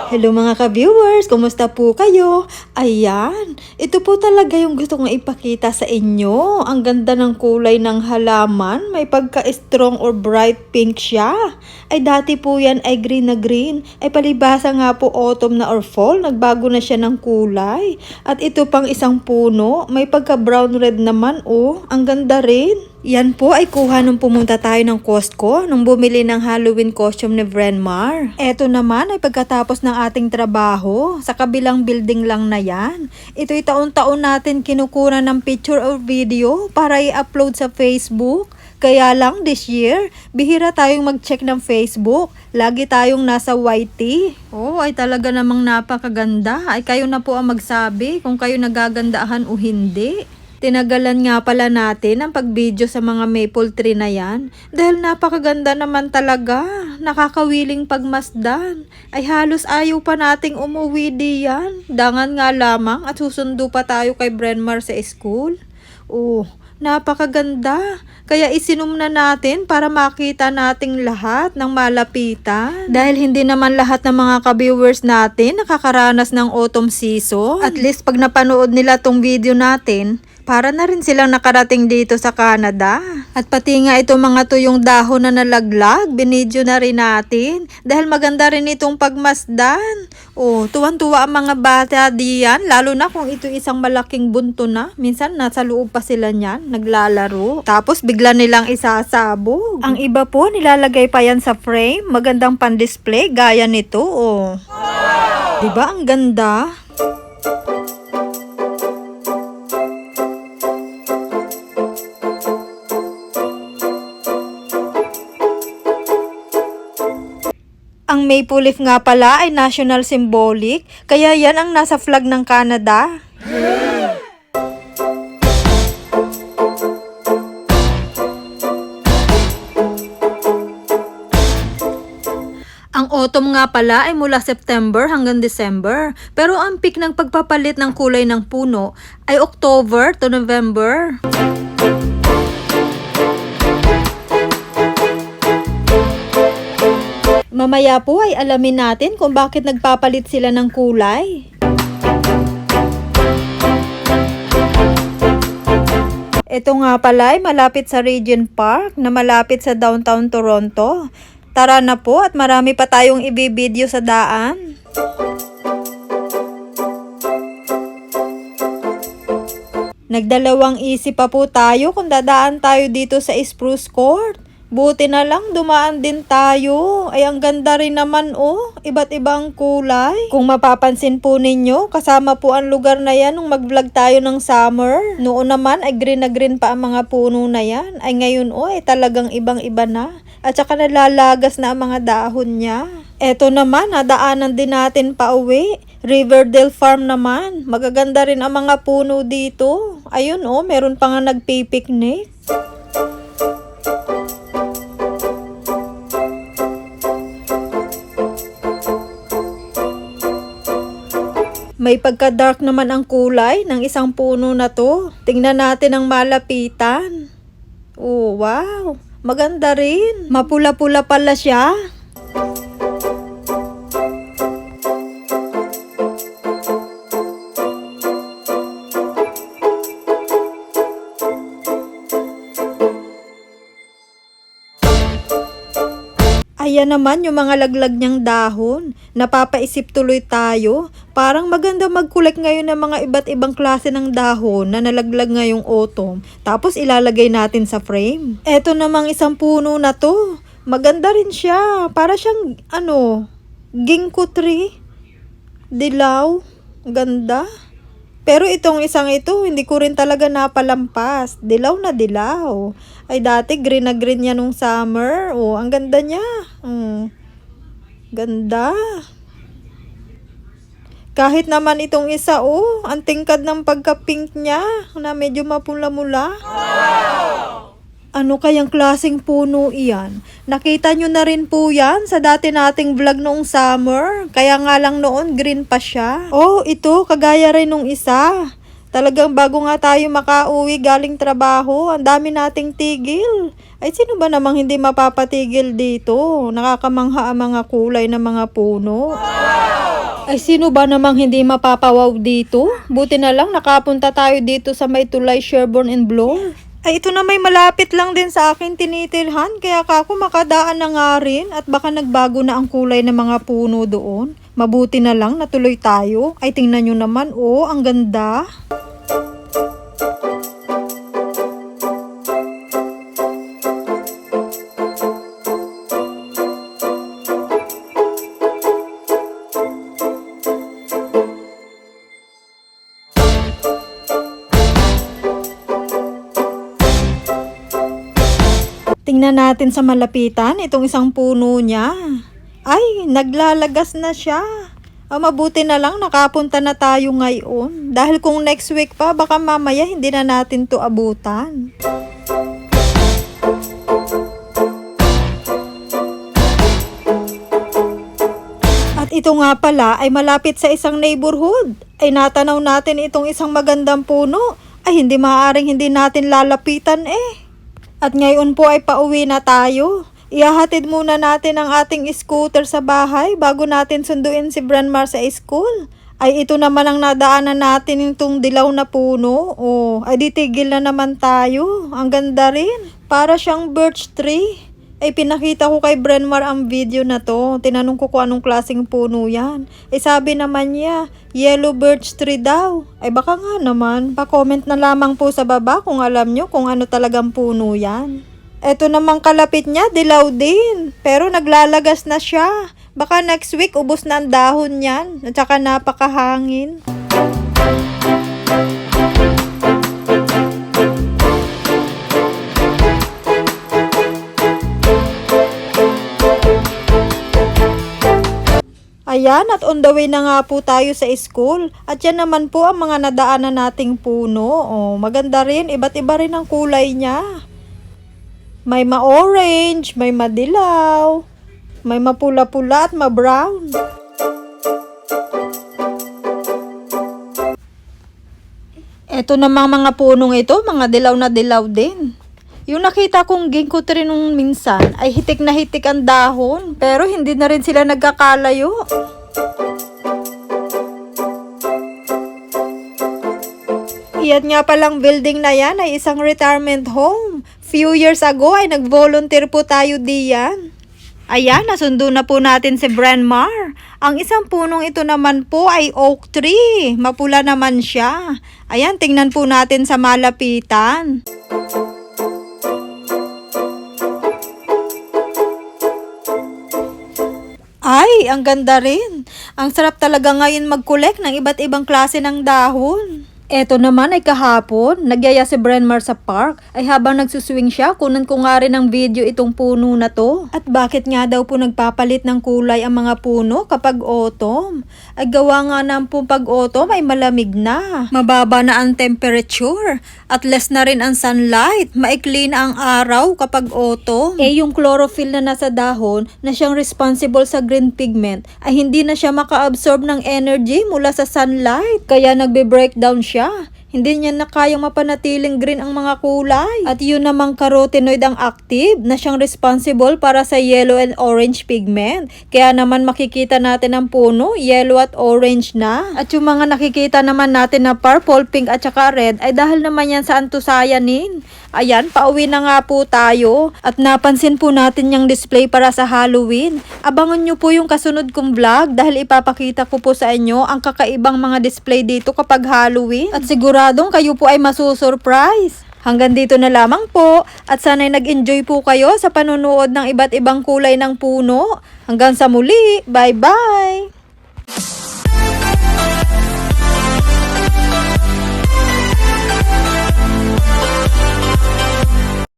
Hello mga ka-viewers, kumusta po kayo? Ayan, ito po talaga yung gusto kong ipakita sa inyo. Ang ganda ng kulay ng halaman, may pagka-strong or bright pink siya. Ay dati po yan ay green na green, ay palibasa nga po autumn na or fall, nagbago na siya ng kulay. At ito pang isang puno, may pagka-brown red naman oh, ang ganda rin. Yan po ay kuha nung pumunta tayo ng Costco nung bumili ng Halloween costume ni Brenmar. Eto naman ay pagkatapos ng ating trabaho, sa kabilang building lang na yan. Ito'y taon-taon natin kinukuha ng picture or video para i-upload sa Facebook. Kaya lang this year, bihira tayong mag-check ng Facebook. Lagi tayong nasa YT. Oh, ay talaga namang napakaganda. Ay kayo na po ang magsabi kung kayo nagagandahan o hindi. Tinagalan nga pala natin ang pag-video sa mga maple tree na yan dahil napakaganda naman talaga, nakakawiling pagmasdan. Ay halos ayaw pa nating umuwi diyan, dangan nga lamang at susundo pa tayo kay Brenmar sa school. Oh, napakaganda. Kaya isinom na natin para makita nating lahat ng malapitan. Dahil hindi naman lahat ng mga ka-viewers natin nakakaranas ng autumn season. At least pag napanood nila tong video natin, para na rin silang nakarating dito sa Canada. At pati nga itong mga tuyong dahon na nalaglag, binidyo na rin natin. Dahil maganda rin itong pagmasdan. Oh, tuwan-tuwa ang mga bata diyan, lalo na kung ito isang malaking bunto na. Minsan nasa loob pa sila niyan, naglalaro. Tapos bigla nilang isasabog. Ang iba po, nilalagay pa yan sa frame. Magandang pan-display, gaya nito. Oh. Wow! Diba ang ganda? Ang maple leaf nga pala ay national symbolic, kaya yan ang nasa flag ng Canada. Ang autumn nga pala ay mula September hanggang December, pero ang peak ng pagpapalit ng kulay ng puno ay October to November. Mamaya po ay alamin natin kung bakit nagpapalit sila ng kulay. Ito nga pala ay malapit sa Regent Park na malapit sa downtown Toronto. Tara na po at marami pa tayong ibibideo sa daan. Nagdalawang isip pa po tayo kung dadaan tayo dito sa Spruce Court. Buti na lang dumaan din tayo. Ay ang ganda rin naman oh, iba't ibang kulay. Kung mapapansin po ninyo, kasama po ang lugar na yan nung mag-vlog tayo ng summer. Noon naman ay green na green pa ang mga puno na yan. Ay ngayon oh, ay talagang ibang-iba na. At saka nalalagas na ang mga dahon niya. Eto naman, nadaanan din natin pa uwi. Riverdale Farm naman. Magaganda rin ang mga puno dito. Ayun oh, meron pa nga nagpipiknik. May pagka-dark naman ang kulay ng isang puno na to. Tingnan natin ang malapitan. Oh, wow. Maganda rin. Mapula-pula pala siya. Ayan naman yung mga laglag niyang dahon. Napapaisip tuloy tayo. Parang maganda mag-collect ngayon ng mga iba't ibang klase ng dahon na nalaglag ngayong autumn. Tapos ilalagay natin sa frame. Eto namang isang puno na to. Maganda rin siya. Para siyang ginkgo tree. Dilaw. Ganda. Pero itong isang ito, hindi ko rin talaga napalampas. Dilaw na dilaw. Ay dati green na green niya nung summer. Oh, ang ganda niya. Ganda. Kahit naman itong isa, oh, ang tingkad ng pagka-pink niya na medyo mapula-mula. Wow! Ano kayang klaseng puno iyan? Nakita nyo na rin po yan sa dati nating vlog noong summer. Kaya nga lang noon green pa siya. Oh, ito kagaya rin nung isa. Talagang bago nga tayo makauwi galing trabaho, ang dami nating tigil. Ay sino ba namang hindi mapapatigil dito? Nakakamangha ang mga kulay ng mga puno. Wow! Ay sino ba namang hindi mapapawaw dito? Buti na lang nakapunta tayo dito sa may tulay Sherborne and Bloor. Ay ito na may malapit lang din sa akin tinitirhan, kaya kako makadaan na nga rin at baka nagbago na ang kulay ng mga puno doon. Mabuti na lang natuloy tayo. Ay tingnan nyo naman, oh, ang ganda. Tingnan natin sa malapitan itong isang puno niya. Ay, naglalagas na siya. Mabuti na lang nakapunta na tayo ngayon. Dahil kung next week pa, baka mamaya hindi na natin to abutan. At ito nga pala ay malapit sa isang neighborhood. Ay natanaw natin itong isang magandang puno. Ay hindi maaaring hindi natin lalapitan eh. At ngayon po ay pauwi na tayo. Ihahatid muna natin ang ating scooter sa bahay bago natin sunduin si Branmar sa school. Ay ito naman ang nadaanan natin itong dilaw na puno. Oh, ay ditigil na naman tayo. Ang ganda rin. Para siyang birch tree. Ay pinakita ko kay Branmar ang video na to. Tinanong ko kung anong klaseng puno yan. Ay sabi naman niya, yellow birch tree daw. Ay baka nga naman. Pa-comment na lamang po sa baba kung alam nyo kung ano talagang puno yan. Eto namang kalapit niya, dilaw din. Pero naglalagas na siya. Baka next week ubos na ang dahon niyan. At saka napakahangin. Ayan, at on the way na nga po tayo sa school. At yan naman po ang mga nadaanan nating puno. Oh, maganda rin, iba't iba rin ang kulay niya. May ma-orange, may madilaw, may mapula-pula at ma-brown. Ito namang mga punong ito, mga dilaw na dilaw din. Yung nakita kong ginkgo tree nung minsan ay hitik na hitik ang dahon, pero hindi na rin sila nagkakalayo. Iyan nga palang building na yan ay isang retirement home. Few years ago ay nag-volunteer po tayo diyan. Ayan, nasundo na po natin si Branmar. Ang isang punong ito naman po ay oak tree. Mapula naman siya. Ayan, tingnan po natin sa malapitan. Ay, ang ganda rin. Ang sarap talaga ngayon mag-collect ng iba't ibang klase ng dahon. Eto naman ay kahapon, nagyaya si Branmar sa park. Ay habang nagsuswing siya, kunan ko nga rin ng video itong puno na to. At bakit nga daw po nagpapalit ng kulay ang mga puno kapag autumn? Ay gawa nga ng pag autumn ay malamig na. Mababa na ang temperature. At less na rin ang sunlight. Maikli na ang araw kapag autumn. Eh yung chlorophyll na nasa dahon na siyang responsible sa green pigment ay hindi na siya maka-absorb ng energy mula sa sunlight. Kaya nagbe-breakdown siya. Hindi niya na kayang mapanatiling green ang mga kulay. At yun namang carotenoid ang active na siyang responsible para sa yellow and orange pigment. Kaya naman makikita natin ang puno, yellow at orange na. At yung mga nakikita naman natin na purple, pink at saka red ay dahil naman yan sa anthocyanin. Ayan, pauwi na nga po tayo. At napansin po natin yung display para sa Halloween. Abangan nyo po yung kasunod kong vlog dahil ipapakita ko po sa inyo ang kakaibang mga display dito kapag Halloween. At siguradong kayo po ay masusurprise. Hanggang dito na lamang po at sana'y nag-enjoy po kayo sa panunood ng iba't ibang kulay ng puno. Hanggang sa muli, bye-bye!